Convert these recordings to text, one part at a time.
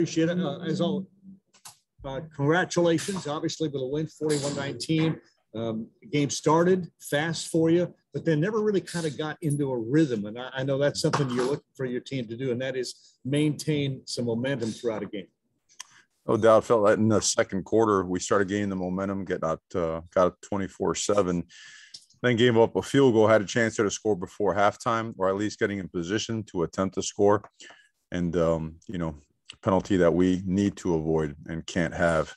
Appreciate it. As all, congratulations, obviously, with a win, 41-19. Game started fast for you, but then never really kind of got into a rhythm. And I know that's something you're looking for your team to do, and that is maintain some momentum throughout a game. No doubt. Felt that in the second quarter, we started gaining the momentum, got 24-7. Then gave up a field goal, had a chance there to score before halftime, or at least getting in position to attempt to score. And, penalty that we need to avoid and can't have.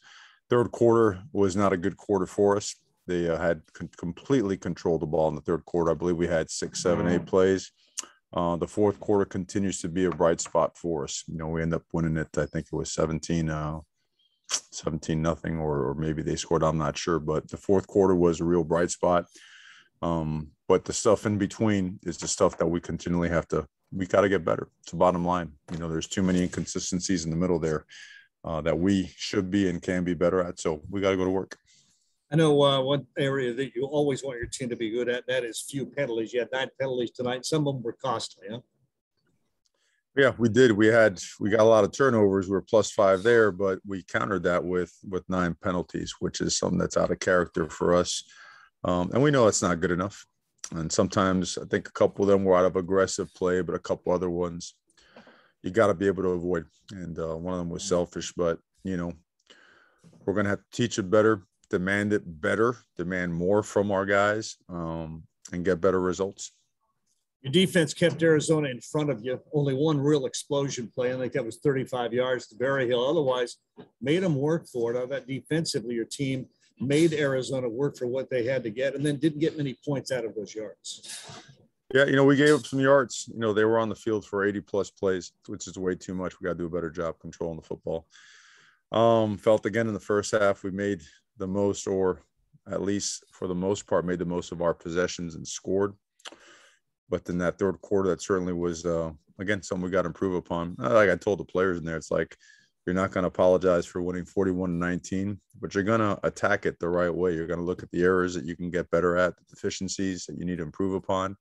Third quarter was not a good quarter for us. They had completely controlled the ball in the third quarter. I believe we had 6, 7, 8 plays. The fourth quarter continues to be a bright spot for us. We end up winning it. I think it was 17 nothing, or maybe they scored. I'm not sure, but the fourth quarter was a real bright spot. But the stuff in between is the stuff that we continually we got to get better. It's the bottom line. There's too many inconsistencies in the middle there that we should be and can be better at. So we got to go to work. I know one area that you always want your team to be good at, that is few penalties. You had 9 penalties tonight. Some of them were costly, huh? Yeah, we did. We got a lot of turnovers. We were +5 there, but we countered that with 9 penalties, which is something that's out of character for us. And we know it's not good enough. And sometimes I think a couple of them were out of aggressive play, but a couple other ones you got to be able to avoid. And one of them was selfish, but, we're going to have to teach it better, demand it better, demand more from our guys, and get better results. Your defense kept Arizona in front of you. Only one real explosion play. I think that was 35 yards to Berryhill. Otherwise, made them work for it. I bet defensively your team made Arizona work for what they had to get, and then didn't get many points out of those yards. Yeah, we gave up some yards. They were on the field for 80-plus plays, which is way too much. We got to do a better job controlling the football. Felt again in the first half we made the most, or at least for the most part, made the most of our possessions and scored. But then that third quarter, that certainly was, again, something we got to improve upon. Like I told the players in there, it's like, you're not going to apologize for winning 41-19, but you're going to attack it the right way. You're going to look at the errors that you can get better at, the deficiencies that you need to improve upon.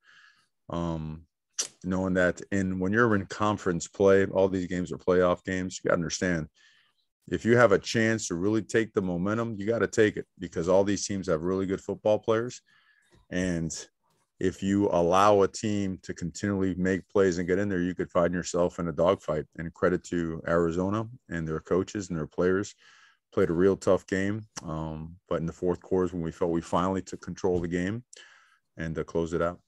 Knowing that when you're in conference play, all these games are playoff games, you got to understand, if you have a chance to really take the momentum, you got to take it, because all these teams have really good football players. And if you allow a team to continually make plays and get in there, you could find yourself in a dogfight. And credit to Arizona and their coaches and their players, played a real tough game. But in the fourth quarter, when we felt we finally took control of the game and closed it out.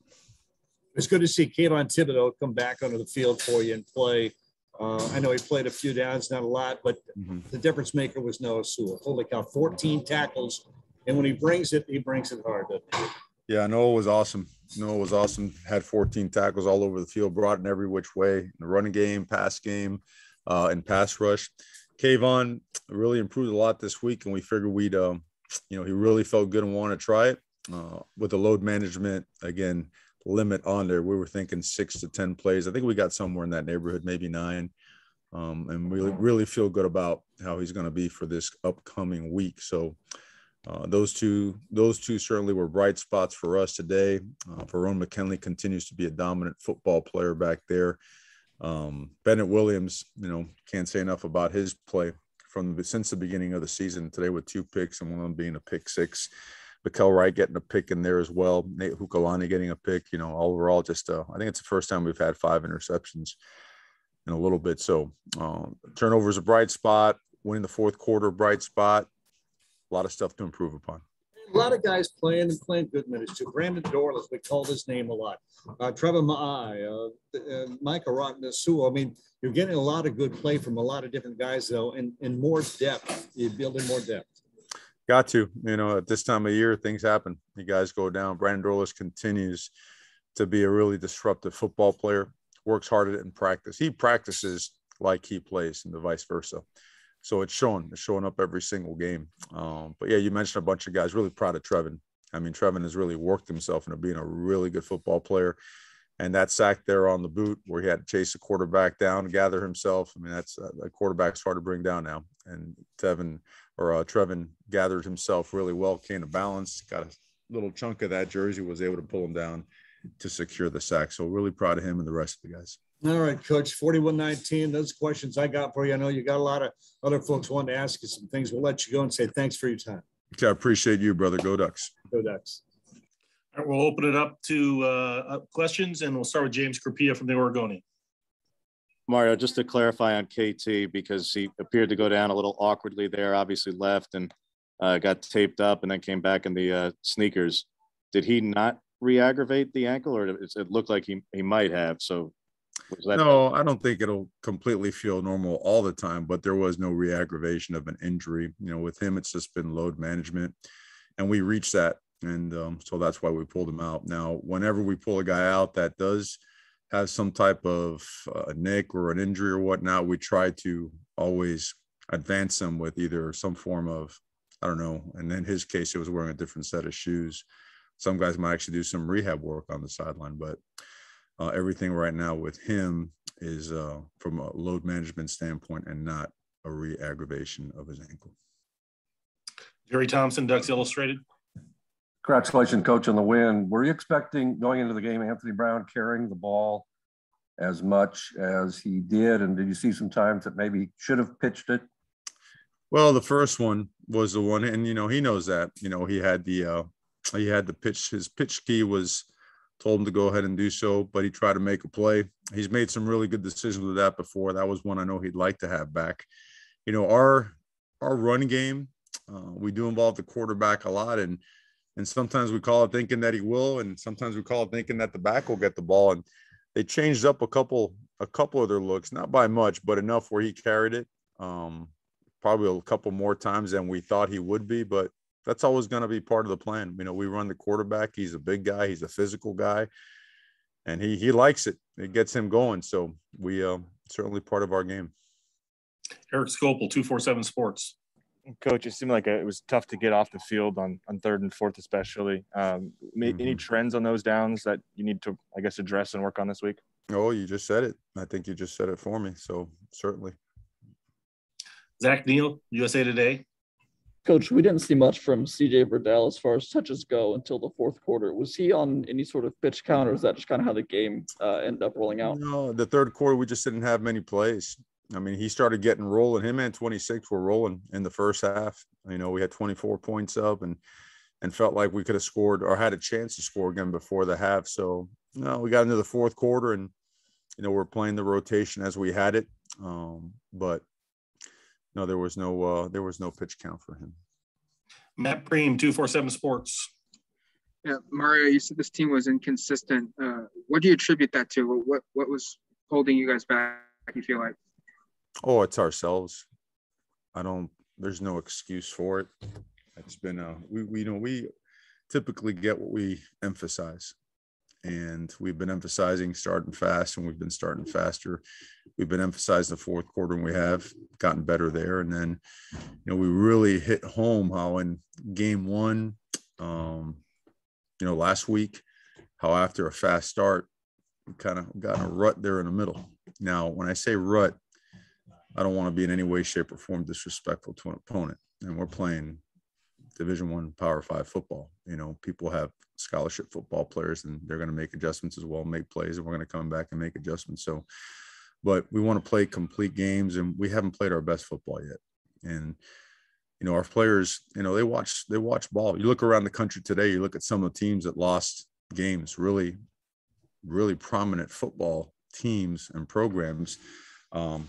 It's good to see Kayvon Thibodeaux come back onto the field for you and play. I know he played a few downs, not a lot, but the difference maker was Noah Sewell. Holy cow, 14 tackles. And when he brings it hard. Yeah, Noah was awesome. Had 14 tackles all over the field, brought in every which way, in the running game, pass game, and pass rush. Kayvon really improved a lot this week, and we figured we'd, he really felt good and wanted to try it. With the load management, again, limit on there, we were thinking 6 to 10 plays. I think we got somewhere in that neighborhood, maybe 9. And really feel good about how he's going to be for this upcoming week. So, those two certainly were bright spots for us today. Verone McKinley continues to be a dominant football player back there. Bennett Williams, can't say enough about his play since the beginning of the season. Today with 2 picks and one of them being a pick 6. Mikael Wright getting a pick in there as well. Nate Hukalani getting a pick. Overall, just I think it's the first time we've had 5 interceptions in a little bit. So turnovers a bright spot. Winning the fourth quarter, bright spot. A lot of stuff to improve upon. A lot of guys playing good minutes too. Brandon Dorless, we called his name a lot. Trevor Maai, Micah Rotten-Sewell. I mean, you're getting a lot of good play from a lot of different guys, though, and more depth. You're building more depth. Got to. At this time of year, things happen. You guys go down. Brandon Dorless continues to be a really disruptive football player. Works hard at it in practice. He practices like he plays, and the vice versa. So it's showing up every single game. But yeah, you mentioned a bunch of guys. Really proud of Trevin. I mean, Trevin has really worked himself into being a really good football player. And that sack there on the boot where he had to chase the quarterback down, gather himself. I mean, that's a quarterback's hard to bring down now. And Trevin gathered himself really well, came to balance, got a little chunk of that jersey, was able to pull him down to secure the sack. So really proud of him and the rest of the guys. All right, Coach, 4119. Those questions I got for you. I know you got a lot of other folks wanting to ask you some things. We'll let you go and say thanks for your time. Okay, I appreciate you, brother. Go Ducks. Go Ducks. All right, we'll open it up to questions, and we'll start with James Carpia from the Oregonian. Mario, just to clarify on KT, because he appeared to go down a little awkwardly there, obviously left and got taped up and then came back in the sneakers. Did he not re-aggravate the ankle, or it looked like he might have? So was that— No, I don't think it'll completely feel normal all the time, but there was no re-aggravation of an injury. You know, with him, it's just been load management, and we reached that. And so that's why we pulled him out. Now, whenever we pull a guy out that does have some type of nick or an injury or whatnot, we try to always advance them with either some form of, I don't know. And in his case, it was wearing a different set of shoes. Some guys might actually do some rehab work on the sideline, but everything right now with him is from a load management standpoint and not a re-aggravation of his ankle. Jerry Thompson, Ducks Illustrated. Congratulations, Coach, on the win. Were you expecting going into the game Anthony Brown carrying the ball as much as he did? And did you see some times that maybe he should have pitched it? Well, the first one was the one, and, you know, he knows that, you know, he had the pitch, his pitch key was told him to go ahead and do so, but he tried to make a play. He's made some really good decisions with that before. That was one I know he'd like to have back. You know, our run game, we do involve the quarterback a lot, and sometimes we call it thinking that he will, and sometimes we call it thinking that the back will get the ball. And they changed up a couple of their looks, not by much, but enough where he carried it probably a couple more times than we thought he would be. But that's always going to be part of the plan. You know, we run the quarterback. He's a big guy. He's a physical guy, and he likes it. It gets him going. So we certainly part of our game. Eric Scopel, 247 Sports. Coach, it seemed like it was tough to get off the field on third and fourth, especially. Any trends on those downs that you need to, I guess, address and work on this week? Oh, you just said it. I think you just said it for me. So certainly. Zach Neal, USA Today. Coach, we didn't see much from CJ Verdell as far as touches go until the fourth quarter. Was he on any sort of pitch count, or is that just kind of how the game ended up rolling out? No, the third quarter, we just didn't have many plays. I mean, he started getting rolling. Him and 26 were rolling in the first half. You know, we had 24 points up and felt like we could have scored or had a chance to score again before the half. So, no, we got into the fourth quarter and, you know, we're playing the rotation as we had it. But no, there was no pitch count for him. Matt Preem, 247 Sports. Yeah, Mario, you said this team was inconsistent. What do you attribute that to? What was holding you guys back, you feel like? Oh, it's ourselves. There's no excuse for it. It's been we typically get what we emphasize, and we've been emphasizing starting fast, and we've been starting faster. We've been emphasizing the fourth quarter, and we have gotten better there. And then, you know, we really hit home how in game one, you know, last week, how after a fast start, we kind of got in a rut there in the middle. Now, when I say rut, I don't want to be in any way, shape, or form disrespectful to an opponent. And we're playing Division I Power 5 football. You know, people have scholarship football players, and they're going to make adjustments as well, make plays, and we're going to come back and make adjustments. So, but we want to play complete games, and we haven't played our best football yet. And, you know, our players, you know, they watch ball. You look around the country today, you look at some of the teams that lost games, really, really prominent football teams and programs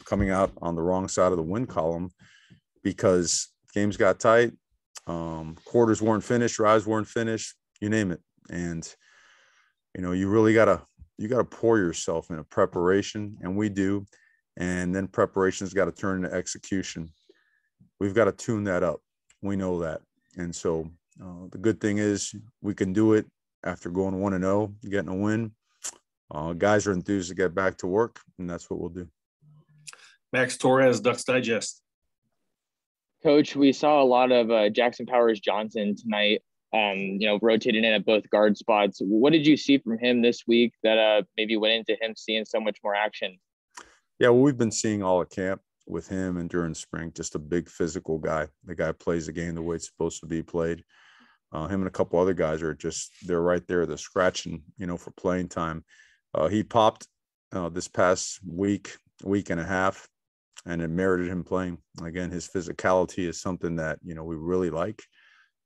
coming out on the wrong side of the win column because games got tight, quarters weren't finished, drives weren't finished, you name it. And, you know, you really gotta pour yourself in a preparation, and we do. And then preparation's got to turn into execution. We've got to tune that up. We know that. And so the good thing is we can do it after going 1-0, getting a win. Guys are enthused to get back to work, and that's what we'll do. Max Torres, Ducks Digest. Coach, we saw a lot of Jackson Powers Johnson tonight, you know, rotating in at both guard spots. What did you see from him this week that maybe went into him seeing so much more action? Yeah, well, we've been seeing all at camp with him and during spring, just a big physical guy. The guy plays the game the way it's supposed to be played. Him and a couple other guys are they're right there. They're scratching, you know, for playing time. He popped this past week and a half, and it merited him playing. Again, his physicality is something that, you know, we really like,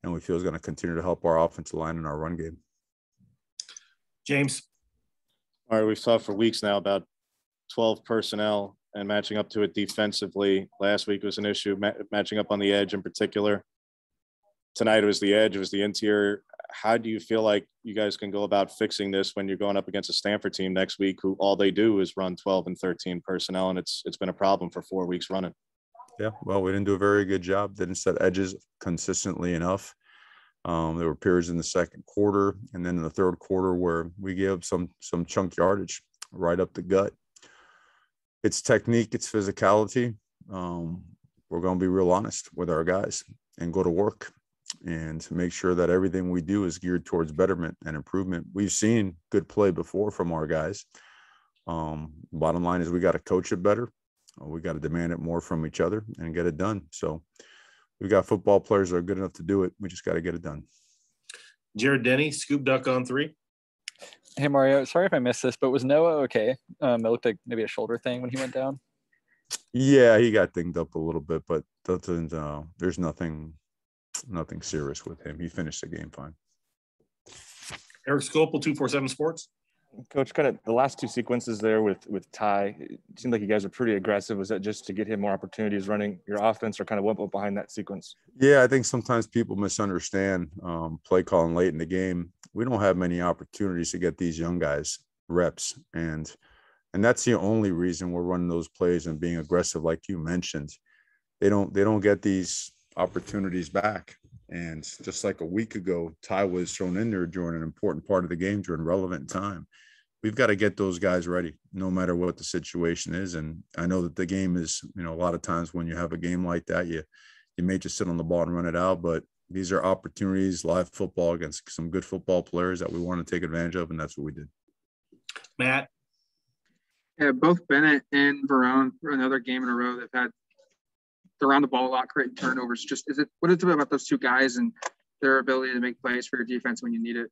and we feel is going to continue to help our offensive line and our run game. James. All right, we've talked for weeks now about 12 personnel and matching up to it defensively. Last week was an issue, matching up on the edge in particular. Tonight it was the edge, it was the interior. How do you feel like you guys can go about fixing this when you're going up against a Stanford team next week who all they do is run 12 and 13 personnel, and it's been a problem for 4 weeks running? Yeah, well, we didn't do a very good job. Didn't set edges consistently enough. There were periods in the second quarter and then in the third quarter where we gave up some chunk yardage right up the gut. It's technique, it's physicality. We're going to be real honest with our guys and go to work and make sure that everything we do is geared towards betterment and improvement. We've seen good play before from our guys. Bottom line is we got to coach it better. We got to demand it more from each other and get it done. So we've got football players that are good enough to do it. We just got to get it done. Jared Denny, Scoop Duck on 3. Hey, Mario, sorry if I missed this, but was Noah okay? It looked like maybe a shoulder thing when he went down. Yeah, he got dinged up a little bit, but there's nothing serious with him. He finished the game fine. Eric Scopel, 247 Sports. Coach, kind of the last 2 sequences there with Ty, it seemed like you guys were pretty aggressive. Was that just to get him more opportunities running your offense, or kind of what behind that sequence? Yeah, I think sometimes people misunderstand play calling late in the game. We don't have many opportunities to get these young guys reps, and that's the only reason we're running those plays and being aggressive, like you mentioned. They don't get these opportunities back. And just like a week ago, Ty was thrown in there during an important part of the game during relevant time. We've got to get those guys ready no matter what the situation is. And I know that the game is, you know, a lot of times when you have a game like that, you may just sit on the ball and run it out, but these are opportunities, live football against some good football players that we want to take advantage of. And that's what we did. Matt. Yeah, both Bennett and Verone for another game in a row. They're around the ball a lot, creating turnovers. What is it about those 2 guys and their ability to make plays for your defense when you need it?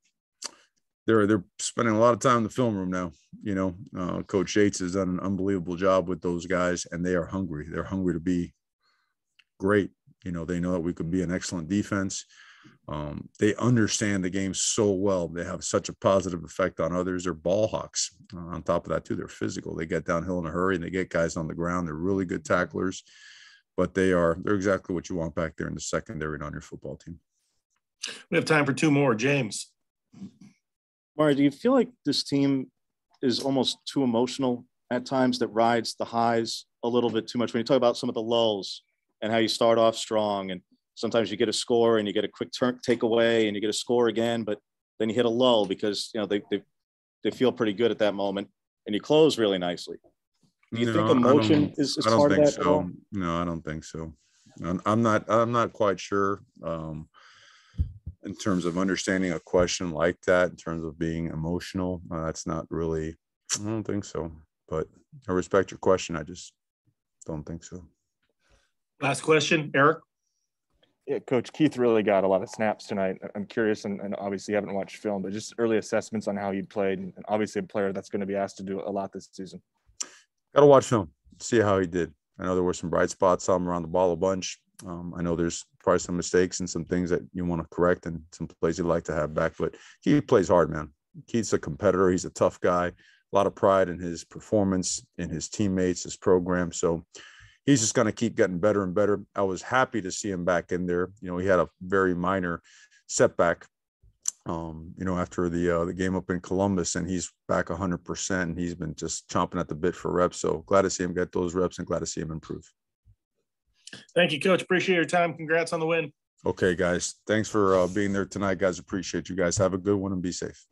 They're spending a lot of time in the film room now. You know, Coach Yates has done an unbelievable job with those guys, and they are hungry. They're hungry to be great. You know, they know that we could be an excellent defense. They understand the game so well. They have such a positive effect on others. They're ball hawks. On top of that, too, they're physical. They get downhill in a hurry, and they get guys on the ground. They're really good tacklers. But they're exactly what you want back there in the secondary and on your football team. We have time for 2 more. James. Mario, do you feel like this team is almost too emotional at times, that rides the highs a little bit too much? When you talk about some of the lulls and how you start off strong, and sometimes you get a score and you get a quick takeaway and you get a score again, but then you hit a lull because, you know, they feel pretty good at that moment, and you close really nicely. Do you think emotion is part of that? So. No, I don't think so. I'm not quite sure in terms of understanding a question like that, in terms of being emotional. That's not really, I don't think so. But I respect your question. I just don't think so. Last question, Eric. Yeah, Coach, Keith really got a lot of snaps tonight. I'm curious, and obviously you haven't watched film, but just early assessments on how he played, and obviously a player that's going to be asked to do a lot this season. Got to watch film, see how he did. I know there were some bright spots, saw him around the ball a bunch. I know there's probably some mistakes and some things that you want to correct and some plays you'd like to have back, but he plays hard, man. Keith's a competitor. He's a tough guy, a lot of pride in his performance, in his teammates, his program. So he's just going to keep getting better and better. I was happy to see him back in there. You know, he had a very minor setback, you know, after the game up in Columbus, and he's back 100%. And he's been just chomping at the bit for reps. So glad to see him get those reps and glad to see him improve. Thank you, Coach. Appreciate your time. Congrats on the win. Okay, guys. Thanks for being there tonight, guys. Appreciate you guys. Have a good one and be safe.